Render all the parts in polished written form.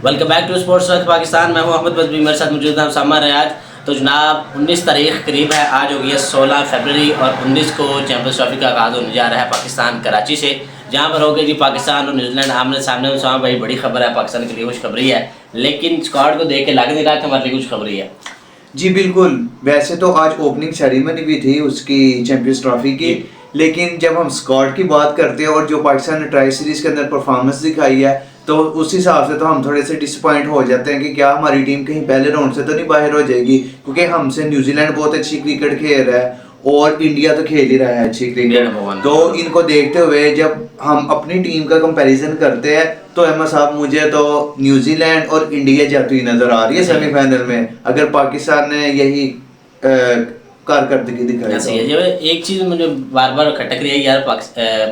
Welcome back to sports Pakistan. मैं हूं अहमद बजमी, मेरे साथ मौजूद है सामा रियाज। तो जनाब 19 तारीख करीब है, आज हो गई है 16 फरवरी और 19 को चैंपियंस ट्रॉफी का आगाज़ होने जा रहा है पाकिस्तान कराची से, जहां पर होगी जी पाकिस्तान और न्यूजीलैंड आमने सामने। सामा भाई बड़ी खबर है, पाकिस्तान के लिए खुशखबरी है, लेकिन स्क्वाड को देख के लग नहीं रहा कि हमारे लिए खुशखबरी है। जी बिल्कुल, वैसे तो आज ओपनिंग सेरेमनी भी थी उसकी चैंपियंस ट्रॉफी की, लेकिन जब हम स्क्वाड की बात करते हैं और जो पाकिस्तान ने ट्राई सीरीज के अंदर परफॉर्मेंस दिखाई है, तो उस हिसाब से तो हम थोड़े से डिसअपॉइंट हो जाते हैं कि क्या हमारी टीम कहीं पहले राउंड से तो नहीं बाहर हो जाएगी, क्योंकि हमसे न्यूजीलैंड बहुत अच्छी क्रिकेट खेल रहा है और इंडिया तो खेल ही रहा है अच्छी क्रिकेट। तो इनको देखते हुए जब हम अपनी टीम का कंपैरिजन करते हैं तो अहमद साहब मुझे तो न्यूजीलैंड और इंडिया जाती हुई नजर आ रही है सेमीफाइनल में, अगर पाकिस्तान ने यही कारकर्दगी दिखाई। ऐसे है, जब एक चीज़ मुझे बार बार खटक रही है यार,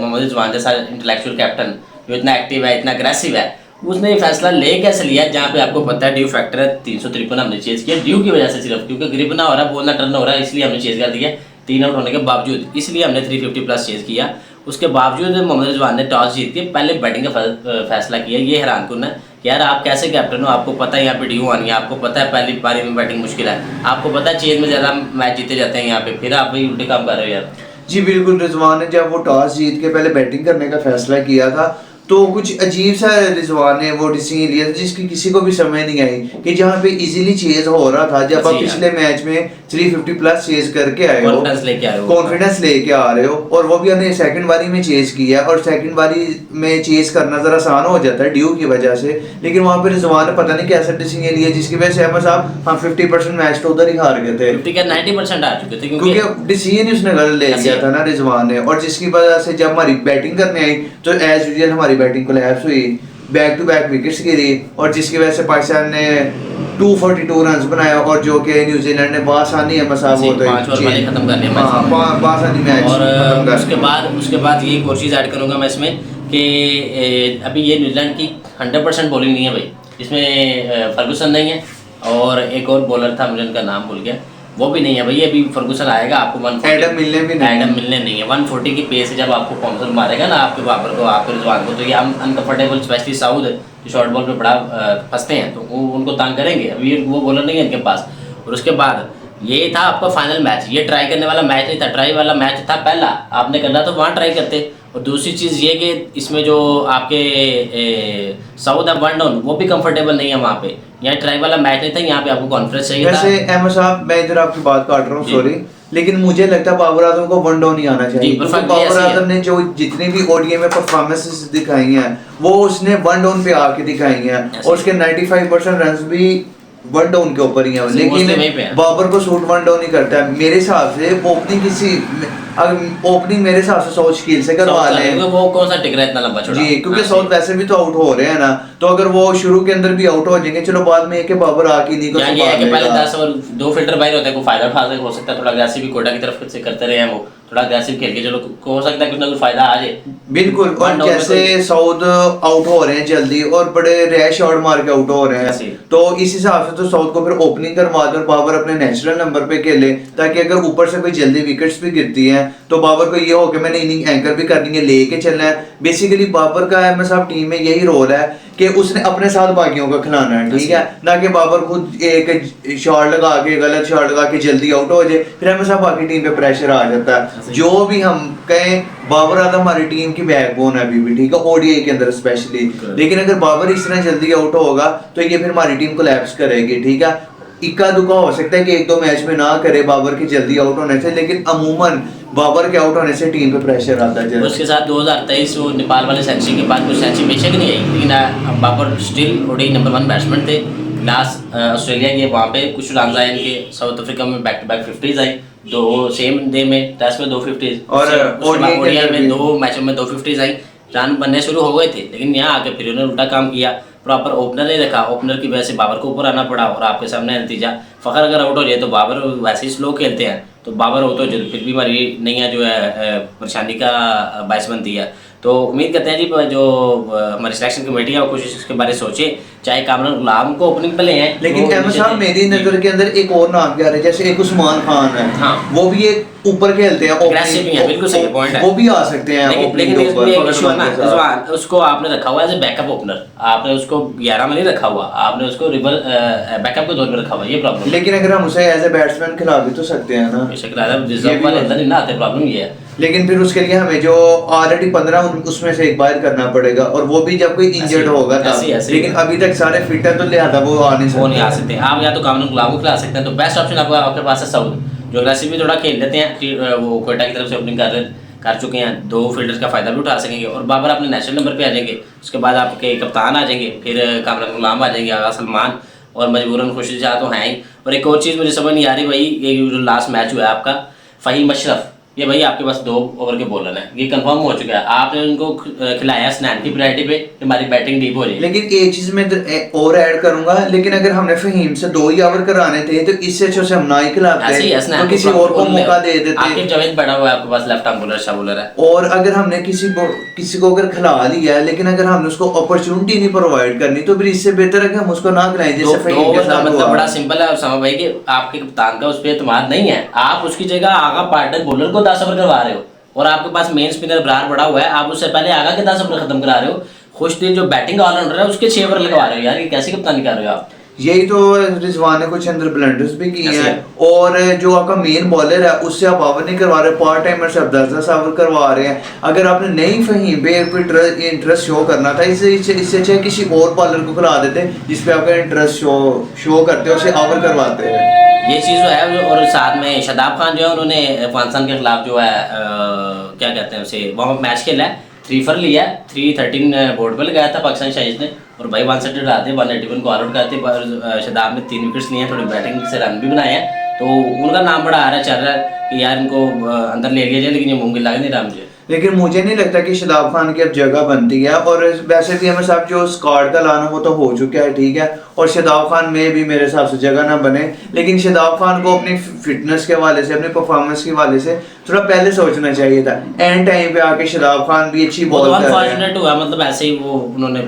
मोहम्मद रिजवान जैसा इंटेलेक्चुअल कैप्टन जो इतना एक्टिव है, इतना अग्रेसिव है, उसने ये फैसला ले कैसे लिया जहाँ पे आपको पता है ड्यू फैक्टर है 353 हमने चेज किया ड्यू की वजह से, सिर्फ क्योंकि ग्रिप ना हो रहा, बॉल ना टर्न हो रहा है, इसलिए हमने चेज कर दिया 3 आउट होने के बावजूद, इसलिए हमने 350 प्लस चेज किया। उसके बावजूद मोहम्मद रिजवान ने टॉस जीत के पहले बैटिंग का फैसला किया। ये हैरान कुन है यार, आप कैसे कैप्टन हो, आपको पता है यहाँ पे ड्यू आनी है, आपको पता है पहली पारी में बैटिंग मुश्किल है, आपको पता है चेज में ज़्यादा मैच जीते जाते हैं यहाँ पे, फिर आप भी उल्टे काम कर रहे हो यार। जी बिल्कुल, रिजवान ने जब वो टॉस जीत के पहले बैटिंग करने का फैसला किया था तो कुछ अजीब सा रिजवान ने वो डिसीजन लिया था जिसकी किसी को भी समझ नहीं आई, कि जहाँ पे इजीली चेज हो रहा था, जब आप पिछले मैच में 350 प्लस चेज करके आए हो, कॉन्फिडेंस लेके आ रहे हो, और वो भी हमने सेकंड बारी में चेज किया और सेकंड बारी में चेज करना जरा आसान हो जाता है ड्यू की वजह से, लेकिन वहाँ पे रिजवान ने पता नहीं कैसा डिसीजन लिया जिसकी वजह से अहमद साहब हम 50% मैच तो उधर ही हार गए थे, 90% आ चुके थे, क्योंकि डिसीजन ही उसने गलत ले लिया था ना रिजवान ने, और जिसकी वजह से जब हमारी बैटिंग करने आई तो एज यूजुअल हमारी बैटिंग कोलैप्स हुई, बैक टू बैक विकेट्स गिरी, और जिसकी वजह से पाकिस्तान ने 242 रन बनाया और जो कि न्यूजीलैंड ने बासानी है मसाब होते हैं 5 ओवर में खत्म कर लिया मैच, बासानी मैच। और उसके बाद ये एक और चीज़ ऐड करूंगा मैं इसमें कि अभी ये न्यूजीलैंड की 100% बॉलिंग नहीं है भाई, इसमें फर्गूसन नहीं है और एक और बॉलर था, मुझे उनका नाम भूल गया, वो भी नहीं है भाई। अभी फर्गूसन आएगा, आपको एडम मिलने नहीं है। 140 की पेस से जब आपको कॉम्सर मारेगा ना आपके बाबर को, आपके रिजवान को, तो ये अनकंफर्टेबल, स्पेशली साउथ जो शॉर्ट बॉल पे बड़ा फंसते हैं, तो वो उनको तंग करेंगे। अभी वो बॉलर नहीं है इनके पास। और उसके बाद ये था आपका फाइनल मैच, ये ट्राई करने वाला मैच नहीं था, ट्राई वाला मैच था पहला, आपने करना तो वहाँ ट्राई करते। और दूसरी चीज़ ये कि इसमें जो आपके साउथ है वन डाउन, वो भी कंफर्टेबल नहीं है वहाँ पे, यहाँ ट्राई वाला मैच नहीं था, यहाँ पे आपको कॉन्फ्रेंस चाहिए था। वैसे अहमद साहब मैं इधर आपकी बात काट रहा हूँ, सॉरी, लेकिन मुझे लगता है बाबर आजम को वन डाउन ही आना चाहिए, क्योंकि बाबर आजम ने जो जितनी भी ओडीआई में परफॉर्मेंसेस दिखाई हैं वो उसने वन डाउन पे आके दिखाई हैं, और उसके 95% रन भी वन डाउन के ऊपर ही है, लेकिन बाबर को शूट वन डाउन ही करता है मेरे हिसाब से। ओपनिंग मेरे हिसाब से साउथ स्किल से करवा लें, वो कौन सा टिक रहा है इतना लंबा छोड़ा जी, क्योंकि साउथ वैसे भी तो आउट हो रहे हैं ना, तो अगर वो शुरू के अंदर भी आउट हो जाएंगे, चलो बाद में एक बाबर आके नहीं को ये है कि पहले 10 और 2 फील्डर बाहर होते हैं, को फायदा उठा हो सकता है, थोड़ा अग्रेसिव भी कोटा की तरफ से करते रहे हैं, वो थोड़ा अग्रेसिव खेल के चलो हो सकता है कुछ ना कुछ फायदा आ जाए। बिल्कुल, और जैसे साउथ आउट हो रहे हैं जल्दी और बड़े रैश शॉट मार के आउट हो रहे हैं, तो इस हिसाब से तो साउथ को फिर ओपनिंग करवा दो और बाबर अपने नेचुरल नंबर पे खेले, ताकि अगर ऊपर से कोई जल्दी विकेट्स भी गिरती हैं तो बाबर को ये हो कि मैंने इनिंग एंकर भी करनी है, लेके चलना है। बेसिकली बाबर का अहमद साहब टीम में यही रोल है कि उसने अपने साथ बाकियों का खिलाना है, ठीक है, ना कि बाबर खुद एक शॉट लगा के गलत शॉट लगा के जल्दी आउट हो जाए, फिर हमें सब बाकी टीम पे प्रेशर आ जाता है। जो भी हम कहें, बाबर आजम हमारी टीम की बैकबोन है अभी भी, ठीक है, ओडीआई के अंदर स्पेशली, लेकिन अगर बाबर इस तरह जल्दी आउट होगा तो ये फिर हमारी टीम कोलैप्स करेगी, ठीक है। इक्का दुक्का हो सकता है कि 1-2 मैच में ना करे बाबर के जल्दी आउट होने से, लेकिन अमूमन बाबर के आउट होने से टीम पे प्रेशर आता है। उसके साथ 2023 वो नेपाल वाले सेंचुरी के बाद कुछ सेंचुरी बेशक नहीं आई, लेकिन Babar still ODI number 1 batsman थे। लास्ट ऑस्ट्रेलिया के वहाँ पे कुछ रन आए इनके, साउथ अफ्रीका में बैक टू बैक 50s आई, 2 सेम डे में, टेस्ट में 2 50s, और ओडीआई में 2 मैचों में 2 50s आई, रन बनने शुरू हो गए थे, लेकिन यहाँ आके फिर उन्होंने उल्टा काम किया, प्रॉपर ओपनर नहीं रखा, ओपनर की वजह से बाबर को ऊपर आना पड़ा, और आपके सामने नतीजा। फ़खर अगर आउट हो जाए तो बाबर वैसे ही स्लो खेलते हैं, तो बाबर आउट हो जाए फिर भी हमारी नैया जो है परेशानी का बायस बनती है। तो उम्मीद करते हैं जी जो हमारी सिलेक्शन कमेटी है वो कुछ इसके बारे में सोचे चाहे कामरान गुलाम को ओपनिंग पे ले आए। लेकिन अहमद साहब मेरी नजर के अंदर एक और नाम भी आ रहा है, जैसे एक उस्मान खान है, हाँ। वो भी एक ऊपर खेलते हैं, Aggressive भी हैं, बिल्कुल सही पॉइंट है। वो भी आ सकते हैं लेकिन opening इसमें एक इशू है ना, के साथ। रिजवान, उसको आपने रखा हुआ है एज ए बैकअप ओपनर, आपने उसको 11 में नहीं रखा हुआ, आपने उसको रिवर बैकअप के तौर पे रखा हुआ, ये प्रॉब्लम। लेकिन अगर हम उसे एज ए बैट्समैन खिला भी तो सकते हैं ना, बेशक रिजर्व वाले अंदर नहीं ना आते, प्रॉब्लम ये है। लेकिन फिर उसके लिए हमें जो ऑलरेडी 15 उसमें से एक बार करना पड़ेगा, और वो भी जब कोई इंजर्ड होगा तब। लेकिन अभी तक सारे फिट है तो लिहाजा वो आ नहीं सकते। आप या तो कामरान गुलाम को खिला सकते हैं, तो बेस्ट ऑप्शन आपके पास है सऊद, जो अग्रेसिव भी थोड़ा खेल लेते हैं, वो कोयटा की तरफ से ओपनिंग कर चुके हैं, 2 फील्डर्स का फायदा भी उठा सकेंगे, और बाबर अपने नेशनल नंबर पे आ जाएंगे। उसके बाद आपके कप्तान आ जाएंगे, फिर कामरान गुलाम आ जाएंगे, आगा सलमान, और मजबूरन खुर्शीद शाह तो हैं ही। और एक और चीज़ मुझे समझ नहीं आ रही भाई, ये जो लास्ट मैच हुआ है आपका, फ़हीम अशरफ, ये भाई आपके पास 2 ओवर के बॉलर हैं, ये कंफर्म हो चुका है, आपने उनको खिलाया स्नैन की प्रायोरिटी पे, हमारी बैटिंग डीप हो जाएगी। लेकिन एक चीज मैं और ऐड करूंगा, लेकिन अगर हमने फहीम से 2 ही ओवर कराने थे तो इससे अच्छे से हम ना ही खिलाते, तो किसी और को मौका दे देते। आकिब जावेद पड़ा हुआ है आपके पास, लेफ्ट आर्म बॉलर, अच्छा बॉलर है। और अगर हमने किसी को अगर खिला लिया है, लेकिन अगर हमने उसको अपॉर्चुनिटी नहीं प्रोवाइड करनी, तो फिर इससे बेहतर है कि हम उसको ना खिलाएं, जैसे फहीम के साथ मतलब बड़ा सिंपल है समा भाई, कि आपके कप्तान का उस पर एतमाद नहीं है, आप उसकी जगह आगा पार्टनर बॉलर को 10 ओवर करवा रहे हो, और आपके पास मेन स्पिनर ब्रार पड़ा हुआ है, आप उससे पहले आगा के 10 ओवर खत्म करा रहे हो, खुशदिल जो बैटिंग ऑलराउंडर है उसके 6 ओवर लगवा रहे हो, यार ये कैसी कप्तानी कर रहे हो आप। यही तो रिजवान ने कुछ अंदर ब्लंडर्स भी किए हैं, और जो आपका मेन बॉलर है उससे आप ओवर नहीं करवा रहे, पार्ट टाइमर से आप 10-10 ओवर करवा रहे हैं। अगर आपने नहीं फहीम पे कोई इंटरेस्ट शो करना था, इससे अच्छा किसी और बॉलर को खिला देते जिसपे आपका इंटरेस्ट शो करते, उसे ओवर करवाते हैं। ये चीज़ जो है, और साथ में शादाब खान जो है, उन्होंने अफगानिस्तान के खिलाफ जो है क्या कहते हैं उसे, वार्म अप मैच खेला है, 3 फॉर लिया, 3-13 बोर्ड पे लगाया था पाकिस्तान शाइज ने, और भाई 170 डालते 181 को ऑल आउट करते, शादाब ने 3 विकेट्स लिए हैं, थोड़ी बैटिंग से रन भी बनाए हैं, तो उनका नाम बड़ा आ रहा है, चल रहा है कि यार इनको अंदर ले लिया जाए, लेकिन ये मुमकिन लग नहीं रहा मुझे। लेकिन मुझे नहीं लगता कि शादाब खान की अब जगह बनती है, और वैसे भी हमें साहब जो स्क्वाड का लाना वो तो हो चुका है, ठीक है, और शादाब खान में भी मेरे हिसाब से जगह ना बने। लेकिन शादाब खान को अपनी फिटनेस के हवाले से, अपने परफॉर्मेंस के हवाले से थोड़ा पहले सोचना चाहिए था, एंड टाइम पे आके शादाब खान भी अच्छी बॉल कर रहे हैं। हुआ, मतलब ऐसे ही वो उन्होंने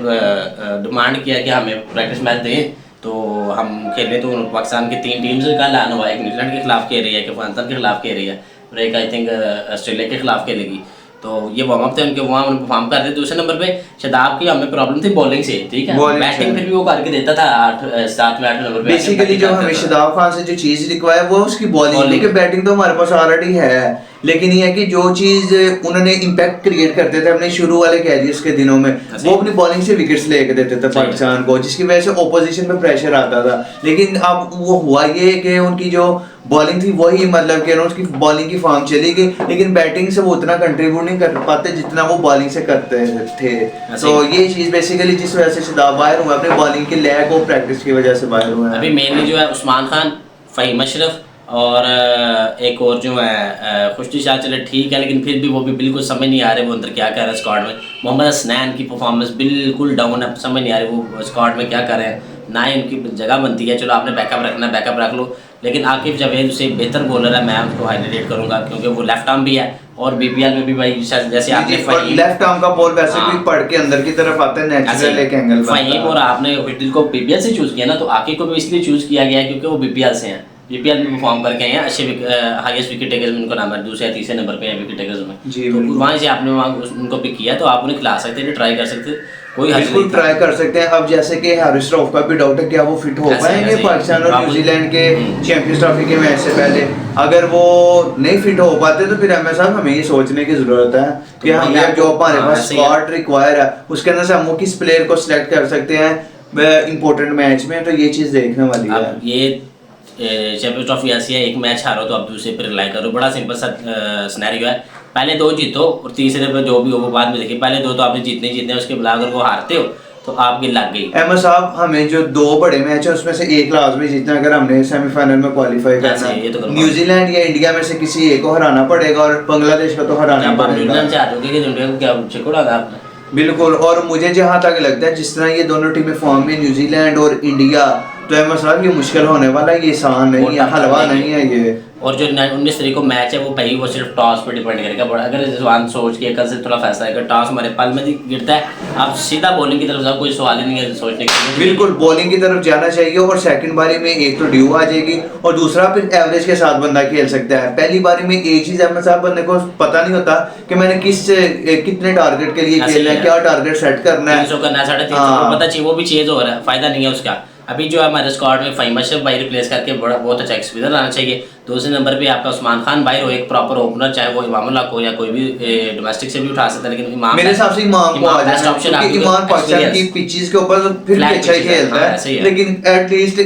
डिमांड किया कि हमें प्रैक्टिस मैच दें तो हम खेलें, तो पाकिस्तान की 3 टीम से कल आना हुआ, एक न्यूजीलैंड के खिलाफ खेल रही है, एक अफगानिस्तान के खिलाफ खेल रही है, और एक आई थिंक ऑस्ट्रेलिया के खिलाफ खेलेगी। तो ये वार्म अप थे उनके, वहाँ उन्होंने परफॉर्म कर रहे थे। दूसरे नंबर पे शादाब की हमें प्रॉब्लम थी बॉलिंग से, ठीक है, बैटिंग फिर भी वो करके देता था 7 में 8 नंबर पे। बेसिकली जो हमें शादाब खान से जो चीज रिक्वायर वो उसकी बॉलिंग, क्योंकि बैटिंग तो हमारे पास ऑलरेडी है, लेकिन ये है कि जो चीज उन्होंने इम्पैक्ट क्रिएट करते थे अपने शुरू वाले कैरियर्स के दिनों में, वो अपनी बॉलिंग से विकेट्स लेके देते थे पाकिस्तान को, जिसकी वजह से ओपोजिशन पे प्रेशर आता था। लेकिन अब वो हुआ ये कि उनकी जो बॉलिंग थी वही, मतलब कि उसकी बॉलिंग की फॉर्म चली गई, लेकिन बैटिंग से वो उतना कंट्रीब्यूट नहीं कर पाते जितना वो बॉलिंग से करते थे। तो ये चीज बेसिकली जिस वजह से शादाब बाहर हुआ, अपनी बॉलिंग की लैक और प्रैक्टिस की वजह से बाहर हुआ है। अभी मेनली जो है उस्मान खान, फ़हीम अशरफ और एक और जो है खुर्शीद शाह, चले ठीक है, लेकिन फिर भी वो भी बिल्कुल समझ नहीं आ रहे वो अंदर क्या कर रहे हैं स्क्वाड में। मोहम्मद हसनैन की परफॉर्मेंस बिल्कुल डाउन है, समझ नहीं आ रही वो स्क्वाड में क्या कर रहे हैं, ना ही उनकी जगह बनती है। चलो आपने बैकअप रखना, बैकअप रख लो, लेकिन आकिब जावेद से बेहतर बॉलर है, मैं उसको हाईलाइट करूंगा, क्योंकि वो लेफ्ट आर्म भी है, और बीपीएल में भी भाई जैसे आपने लेफ्ट आर्म का बॉल वैसे भी पड़ के अंदर की तरफ आता है, नेचुरल एक एंगल बनता है। फ़हीम और आपने खुशदिल को बीपीएल से चूज किया ना, तो आकिब को भी इसलिए चूज किया गया है क्योंकि वो बीपीएल से हैं, बीपीएल में परफॉर्म करके आए हैं, अच्छे हाईएस्ट विकेट टेकर्स में उनका नाम है, दूसरे या तीसरे नंबर पे है विकेट टेकर्स में। तो वहाँ से आपने वहाँ उनको पिक किया, तो आप उन्हें खिला सकते थे, ट्राई कर सकते थे, कोई बिल्कुल ट्राई कर सकते हैं। अब जैसे कि हारिस रऊफ का भी डाउट है क्या वो फिट हो पाएंगे पाकिस्तान और न्यूजीलैंड के चैंपियंस ट्रॉफी के मैच से पहले। अगर वो नहीं फिट हो पाते तो फिर एमएस साहब हमें ये सोचने की जरूरत है कि हमें जो हमारे पास स्क्वाड रिक्वायर है उसके अंदर से हम किस प्लेयर को सिलेक्ट कर सकते हैं इंपॉर्टेंट मैच में, तो ये चीज देखने वाली है। ये चैंपियंस ट्रॉफी ऐसी है, एक मैच हारो तो आप दूसरे पे रिलाई करो, बड़ा सिंपल सा सिनेरियो है, पहले 2 जीतो और तीसरे पे जो भी हो वो बाद में देखिए, पहले 2 तो आपने जीतने हैं, उसके बाद अगर वो हारते हो तो आपकी लग गई। अहमद साहब हमें जो 2 बड़े मैच है उसमें से एक लाजमी जीतना, अगर हमने सेमीफाइनल में क्वालिफाई करना है, तो न्यूजीलैंड या इंडिया में से किसी एक को हराना पड़ेगा, और बांग्लादेश को तो हराना पड़ेगा। बिल्कुल, और मुझे जहाँ तक लगता है जिस तरह ये दोनों टीमें फॉर्म में, न्यूजीलैंड और इंडिया, तो अहमद साहब ये मुश्किल होने वाला है, ये आसान नहीं है, हलवा नहीं है ये। और जो 19 तारीख को मैच है वो भाई वो सिर्फ टॉस पे डिपेंड करेगा। बड़ा अगर रिजवान सोच के कल से थोड़ा फैसला है, अगर टॉस हमारे पल में गिरता है आप सीधा बॉलिंग की तरफ जाओ, कोई सवाल ही नहीं है सोचने के लिए। बिल्कुल बॉलिंग की तरफ जाना चाहिए। और सेकंड बारी में एक तो ड्यू आ जाएगी और दूसरा फिर एवरेज के साथ बंदा खेल सकता है। पहली बारी में एक चीज अहमद साहब बंदे को पता नहीं होता कि मैंने कितने टारगेट के लिए खेलना है, क्या टारगेट सेट करना है, 300 करना है 350 पता चाहिए, वो भी चेंज हो रहा है, फायदा नहीं है उसका। अभी जो हमारे स्क्वाड में फ़हीम अशरफ भाई रिप्लेस करके बड़ा बहुत अच्छा एक्सपीरियंस आना चाहिए। दूसरे नंबर पे आपका उस्मान खान भाई हो, एक प्रॉपर ओपनर, चाहे वो इमामुल हक हो या कोई भी डोमेस्टिक से भी उठा सकता है, लेकिन इमाम मेरे हिसाब से इमाम को आ बेस्ट जाना, ऑप्शन क्योंकि इमाम पाकिस्तान की पिचेस के ऊपर तो फिर भी Flat अच्छा ही pitches है, खेलता हाँ, है, सही है। लेकिन एटलीस्ट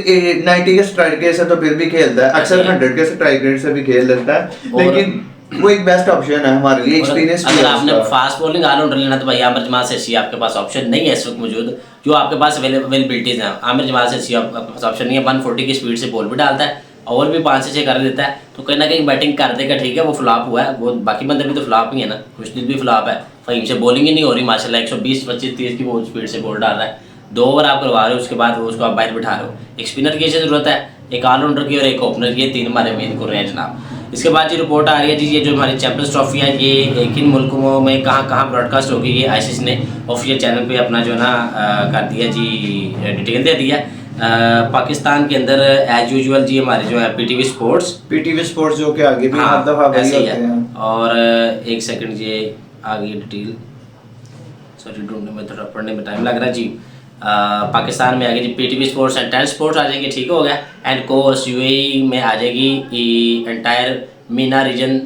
90 के स्ट्राइक रेट से तो फिर भी खेलता है, अक्सर 100 के स्ट्राइक रेट से भी खेल लेता है, लेकिन वो एक बेस्ट ऑप्शन है हमारे लिए, एक्सपीरियंस भी अगर है आपने उसका। फास्ट बॉलिंग ऑलराउंडर लेना तो भाई आमिर जमाल से आपके पास ऑप्शन नहीं है इस वक्त मौजूद, जो आपके पास अवेलेबिलिटीज हैं। आमिर जमाल से आपके पास ऑप्शन नहीं है, 140 की स्पीड से बॉल भी डालता है, ओवर भी 5 से 6 कर देता है, तो कहीं ना कहीं बैटिंग कर देगा, ठीक है वो फ्लॉप हुआ है, वो बाकी बंदे भी तो फ्लॉप ही है ना, खुशदिल भी फ्लॉप है, फ़हीम से बॉलिंग ही नहीं हो रही माशाल्लाह, 120 25 30 की वो स्पीड से बॉल डाल रहा है, 2 ओवर आप करवा रहे हो, उसके बाद वो उसको आप बाहर बिठा रहे हो। एक स्पिनर की जरूरत है, एक ऑलराउंडर की और एक ओपनर की, 3 हमारे मेन कर रहे हैं जनाब। इसके बाद जी रिपोर्ट आ रही है जी, ये जो हमारी चैंपियंस ट्रॉफी है ये किन मुल्कों में कहाँ ब्रॉडकास्ट होगी, ये आईसीसी ने ऑफिशियल चैनल पे अपना जो है ना कर दिया जी, डिटेल दे दिया। पाकिस्तान के अंदर एज यूजुअल जी हमारे जो है पीटीवी स्पोर्ट्स जो कि आगे भी हर दफा वही होते हैं। और एक सेकंड ये आगे डिटेल, सॉरी ढूंढने में थोड़ा पढ़ने में टाइम लग रहा है जी। पाकिस्तान में आ गई जी पीटीवी स्पोर्ट्स एंड 10 स्पोर्ट्स आ जाएंगे, ठीक हो गया। एंड कोर्स यूएई में आ जाएगी एंटायर मीना रीजन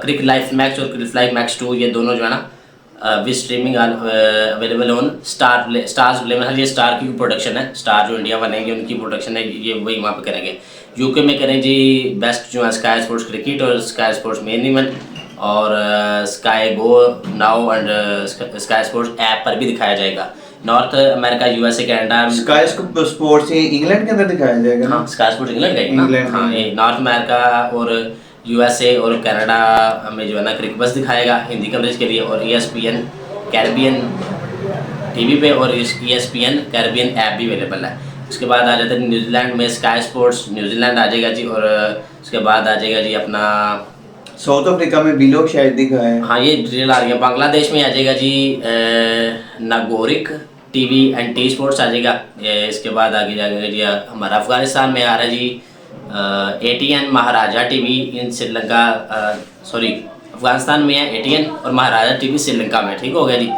क्रिक लाइफ मैक्स और क्रिक लाइफ मैक्स 2, ये दोनों जो है ना with streaming available on stars ये स्टार की प्रोडक्शन है, स्टार जो इंडिया बनेंगे उनकी प्रोडक्शन है, ये वही वहाँ पे करेंगे। यूके में करें जी बेस्ट जो है स्काई स्पोर्ट्स क्रिकेट और स्काई स्पोर्ट्स मेन इवेंट, और sky go now and sky sports app पर भी दिखाया जाएगा। North America USA Canada sky sports England के अंदर दिखाया जाएगा ना, स्काई स्पोर्ट्स इंग्लैंड का इंग्लैंड हाँ, ये नॉर्थ अमेरिका और यूएसए और कनाडा में जो है ना क्रिकेट बस दिखाएगा हिंदी कवरेज के लिए, और ESPN कैरिबियन टीवी पे और ESPN कैरिबियन ऐप भी अवेलेबल है। उसके बाद आ जाता है न्यूजीलैंड में स्काई स्पोर्ट्स न्यूजीलैंड आ जाएगा जी, और उसके बाद आ जाएगा जी अपना साउथ अफ्रीका में भी लोग शायद दिखाए हैं, हाँ ये डिटेल आ रही है। बांग्लादेश में आ जाएगा जी नागोरिक टीवी एंड टी स्पोर्ट्स आ जाएगा। इसके बाद आगे जाएगा जी हमारा अफगानिस्तान में आ रहा है जी ATN महाराजा टीवी इन श्रीलंका, सॉरी अफगानिस्तान में है ATN और महाराजा टीवी श्रीलंका में, ठीक हो गया जी।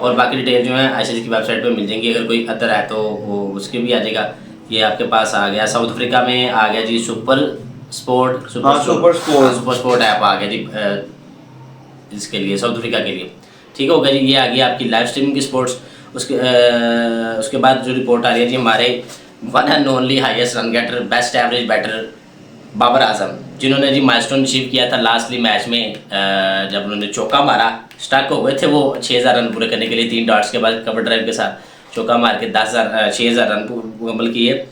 और बाकी डिटेल जो है आईसीसी की वेबसाइट पे मिल जाएंगी, अगर कोई अदर है तो वो उसके भी आ जाएगा। ये आपके पास आ गया साउथ अफ्रीका में आ गया जी सुपर स्पोर्ट ऐप आ गया जी इसके लिए साउथ अफ्रीका के लिए, ठीक हो गया जी। ये आ गया आपकी लाइव स्ट्रीमिंग की स्पोर्ट्स। उसके बाद जो रिपोर्ट आ रही है जी हमारे one and only highest run getter best average batter Babar Azam, जिन्होंने जी माइलस्टोन अचीव किया था लास्टली मैच में, जब उन्होंने चौका मारा, स्टक हो गए थे वो 6000 रन पूरे करने के लिए, 3 डॉट्स के बाद कवर ड्राइव के साथ चौका मार के 6000 रन मुकम्मल किए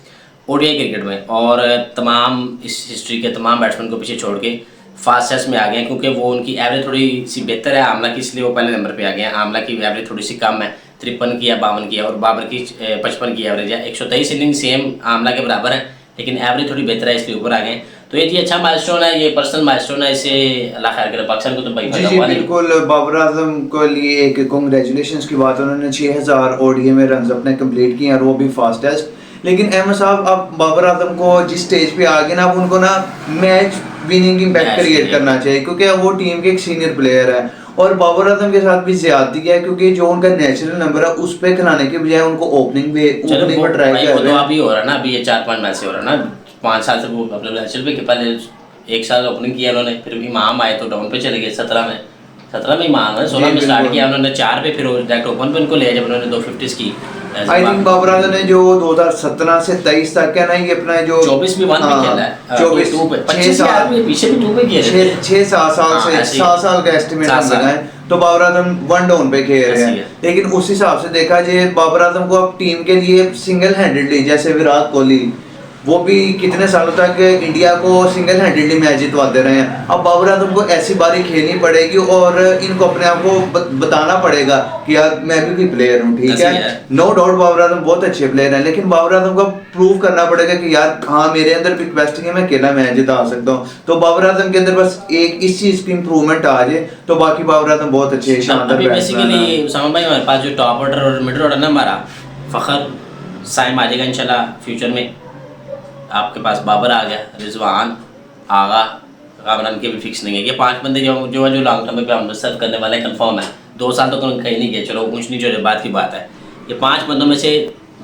ओडीआई क्रिकेट में, और तमाम इस हिस्ट्री के तमाम बैट्समैन को पीछे छोड़ के फास्टेस्ट में आ गए हैं, क्योंकि वो उनकी एवरेज थोड़ी सी बेहतर है आमला की, इसलिए वो पहले नंबर पे आ गए हैं। आमला की एवरेज थोड़ी सी कम है, 53 की या 52 की है, और बाबर की 55 की एवरेज है। 123 इनिंग सेम आमला के बराबर है, लेकिन एवरेज थोड़ी बेहतर है इसलिए ऊपर आ गए। तो ये जी अच्छा माइलस्टोन है, ये पर्सनल माइलस्टोन है, इसे अल्लाह खैर करे। पाकिस्तान को तो भाई जी जी बिल्कुल, बाबर आजम को लिए एक कांग्रेचुलेशंस की बात, उन्होंने 6000 ओडीआई में रन अपने कंप्लीट किए और वो भी फास्टेस्ट। लेकिन अहमद साहब अब बाबर आजम को जिस स्टेज पे आ गए ना, अब उनको ना मैच विनिंग इम्पैक्ट क्रिएट करना चाहिए, क्योंकि वो टीम के एक सीनियर प्लेयर है, और बाबर आजम के साथ भी ज्यादती है, क्योंकि जो उनका नेचुरल नंबर है उस पे खिलाने के बजाय उनको ओपनिंग पर ट्राई कर रहे हैं। अभी हो रहा है ना, अभी ये 4-5 मैच से हो रहा है ना, 5 साल से वो अपने नेचुरल पे पहले 1 साल ओपनिंग किया उन्होंने, फिर इमाम आए तो डाउन पे चले गए, 17 में इमाम है, 16 में स्टार्ट किया उन्होंने, 4 पे फिर डायरेक्ट ओपन पे उनको लिया जब उन्होंने 250 की। आई थिंक बाबर आजम ने जो 2017 से 23 तक क्या ना, ये अपना जो 24 में 1 पे खेला है, 24 2 पे 25 साल में पीछे भी 2 पे किए थे, 6-7 साल से 7 साल का एस्टिमेट हम लगाएं तो बाबर आजम 1 डाउन पे खेल रहे हैं। लेकिन उस हिसाब से देखा जाए बाबर आजम को अब टीम के लिए सिंगल हैंडेडली, जैसे विराट कोहली वो भी कितने सालों तक इंडिया को सिंगल हैंडेडली मैच जितवाते रहे हैं। अब बाबर आजम को ऐसी बारी खेलनी पड़ेगी और इनको अपने आप को बताना पड़ेगा कि यार मैं भी कोई प्लेयर हूँ, ठीक है। नो डाउट बाबर आजम बहुत अच्छे प्लेयर हैं, लेकिन बाबर आजम को प्रूव करना पड़ेगा कि यार हाँ मेरे अंदर भी कैपेसिटी है, मैं अकेला मैच जिता सकता हूँ। तो बाबर आजम के अंदर बस एक इस चीज की इंप्रूवमेंट आ जाए तो बाकी बाबर आजम बहुत अच्छे शानदार बैट्समैन हैं। उसामा भाई हमारे पास जो टॉप ऑर्डर और मिडिल ऑर्डर ना हमारा फखर साइम आ जाएगा इंशाल्लाह फ्यूचर में। आपके पास बाबर आ गया, रिजवान, आगा, कामरान के भी फिक्स नहीं है। ये 5 बंदे जो लॉन्ग टर्म पे हम सर्व करने वाले कंफर्म है। 2 साल तो कहीं नहीं गए, चलो ऊँच नीच वाली बात की बात है। ये 5 बंदों में से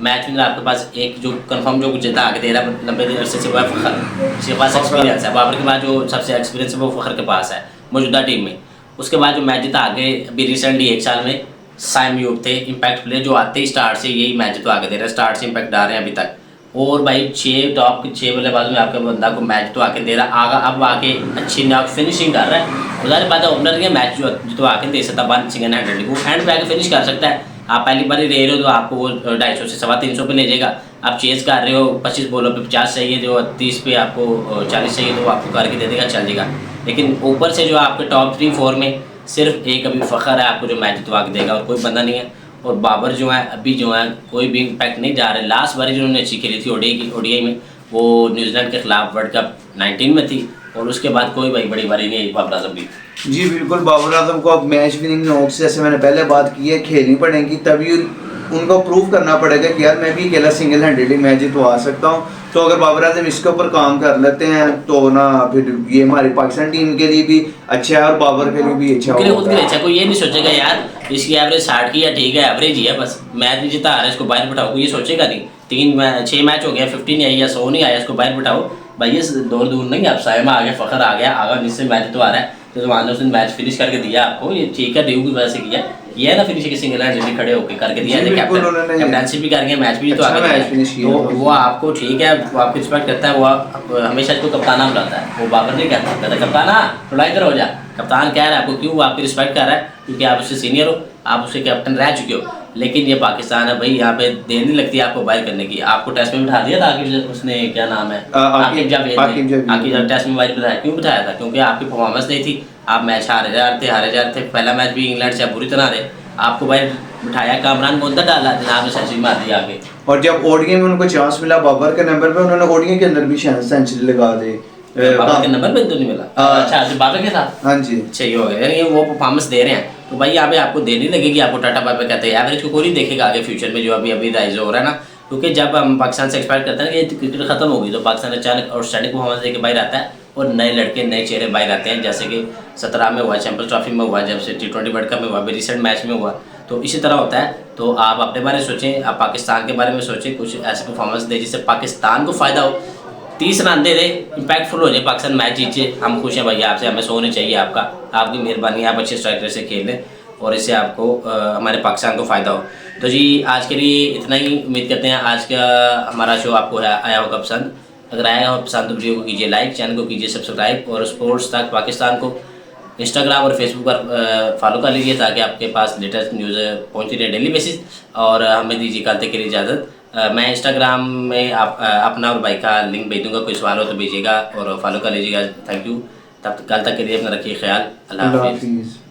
मैच विनर आपके पास एक जो कंफर्म जो कुछ जिता आगे दे रहा है 90 दिन अरसे से, वो है फखर। इसके पास एक्सपीरियंस है। बाबर के बाद जो सबसे एक्सपीरियंस है वो फखर के पास है मौजूदा टीम में। उसके बाद जो मैच जिता आगे अभी रिसेंटली 1 साल में साइम यूब थे इम्पैक्ट प्लेयर, जो आते ही स्टार्ट से यही मैच तो आगे दे रहे हैं, स्टार्ट से इम्पैक्ट आ रहे हैं अभी तक। और भाई 6 टॉप 6 बल्लेबाज में आपके बंदा को मैच तो आके दे रहा आगा, अब आके अच्छी नॉक फिनिशिंग कर रहा है। उधर बात है ओपनर के मैच जो तो आके दे सकता है सिंगल हैंडेडली, वो हैंड पे आके फिनिश कर सकता है। आप पहली बार ही ले रहे हो तो आपको वो 250 से 350 पे ले जाएगा। आप चेज कर रहे हो 25 बॉलों पे 50 चाहिए, जो 30 पे आपको 40 चाहिए, तो आपको करके दे देगा, चल जाएगा। लेकिन ऊपर से जो आपके टॉप 3-4 में सिर्फ एक अभी फखर है आपको जो मैच जितवा के देगा, और कोई बंदा नहीं है। और बाबर जो है अभी जो है कोई भी इम्पैक्ट नहीं जा रहे। लास्ट बारी जिन्होंने अच्छी खेली थी ओडीआई में, वो न्यूजीलैंड के खिलाफ वर्ल्ड कप 19 में थी, और उसके बाद कोई भाई बड़ी बारी नहीं आई बाबर आजम की। जी बिल्कुल, बाबर आजम को अब मैच विनिंग नॉक्स जैसे मैंने पहले बात की है खेलनी पड़ेंगी, तभी उनको प्रूव करना पड़ेगा कि यार मैं भी अकेला सिंगल हैंडेडली मैच जितवा सकता हूँ। तो अगर बाबर आजम इसके ऊपर काम कर लेते हैं तो ना फिर ये हमारी पाकिस्तान टीम के लिए भी अच्छा है और बाबर के लिए भी अच्छा होगा। अच्छा कोई ये नहीं सोचेगा यार इसकी एवरेज 60 की है, ठीक है एवरेज ही है, बस मैच नहीं जिता आ रहा है इसको बाहर बिठाओ, ये सोचेगा नहीं। 6 मैच हो गया 50 नहीं आई या 100 नहीं आया, इसको बाहर बिठाओ भाई। ये दूर नहीं, अब साइम आ गया, फखर आ गया, आगा जिससे मैच तो आ रहा है, तो मान लो उसने मैच फिनिश करके दिया आपको, ये ठीक है ड्यू की वजह से किया, ये है ना फिनिश के सिंगल हैंड खड़े होकर करके दिया, कैप्टनसी भी कर गया, मैच भी तो आगे तो वो आपको ठीक है, वो आपको रिस्पेक्ट करता है, वो हमेशा इसको कप्ताना बुलाता है, वो बाबर नहीं कहता कप्ताना थोड़ा इधर हो जा। कप्तान कह रहा है आपको, क्यों? वो आपकी रिस्पेक्ट कर रहा है क्योंकि आप उससे सीनियर हो, आप उसके कैप्टन रह चुके हो। लेकिन ये पाकिस्तान है भाई, यहाँ पे देर नहीं लगती आपको बाहर करने की। आपको टेस्ट में बिठा दिया था आकिब, उसने क्या नाम है आकिब जावेद, टेस्ट में बाहर बिठाया, क्यों बिठाया था? क्योंकि आपकी परफॉर्मेंस नहीं थी, आप मैच हारे जा रहे थे। पहला मैच भी इंग्लैंड से बुरी तरह रहे, आपको भाई बिठाया, कामरान को अंदर डाला, जनाब ने सेंचुरी मार दी आगे। और जब ओडीआई में उनको चांस मिला बाबर के नंबर पे, उन्होंने ओडीआई के अंदर भी सेंचुरी लगा दी। बाबर के नंबर पे तो नहीं मिला, अच्छा बाबर के साथ, हाँ जी सही हो गया, यानी वो परफॉर्मेंस दे रहे हैं तो भाई यहाँ पे आपको देनी लगेगी। आपको टाटा बाबर कहते हैं, एवरेज को कोई नहीं देखेगा आगे फ्यूचर में, जो अभी राइज हो रहा है ना। क्योंकि जब हम पाकिस्तान से एक्सपेक्ट करते हैं ना कि क्रिकेट खत्म होगी, तो पाकिस्तान अचानक आउटस्टैंडिंग परफॉर्मेंस देके बाहर आता है, और नए लड़के नए चेहरे बाहर आते हैं, जैसे कि 17 में हुआ, चैंपियंस ट्रॉफी में हुआ, जब से T20 वर्ल्ड कप में हुआ, अभी रिसेंट मैच में हुआ, तो इसी तरह होता है। तो आप अपने बारे में सोचें, आप पाकिस्तान के बारे में सोचें, कुछ ऐसे परफॉर्मेंस दे जिससे पाकिस्तान को फ़ायदा हो, 30 रन दे दे, इम्पैक्टफुल हो जाए, पाकिस्तान मैच जीते, हम खुश हैं भैया आपसे, हमें सोने चाहिए आपकी मेहरबानी, आप अच्छे स्ट्राइकर से खेलें और इससे आपको हमारे पाकिस्तान को फ़ायदा हो। तो जी आज के लिए इतना ही, उम्मीद करते हैं आज का हमारा शो आपको आया होगा पसंद। अगर आया हो पसंद तो वीडियो को कीजिए लाइक, चैनल को कीजिए सब्सक्राइब, और स्पोर्ट्स तक पाकिस्तान को इंस्टाग्राम और फेसबुक पर फॉलो कर लीजिए, ताकि आपके पास लेटेस्ट न्यूज़ पहुँचती रहे डेली बेसिस। और हमें दीजिए कल तक के लिए इजाज़त। मैं इंस्टाग्राम में अपना और भाई का लिंक भेज दूँगा, कोई सवाल हो तो भेजिएगा और फॉलो कर लीजिएगा। थैंक यू, तब कल तक के लिए अपना रखिए ख्याल, अल्लाह हाफिज़।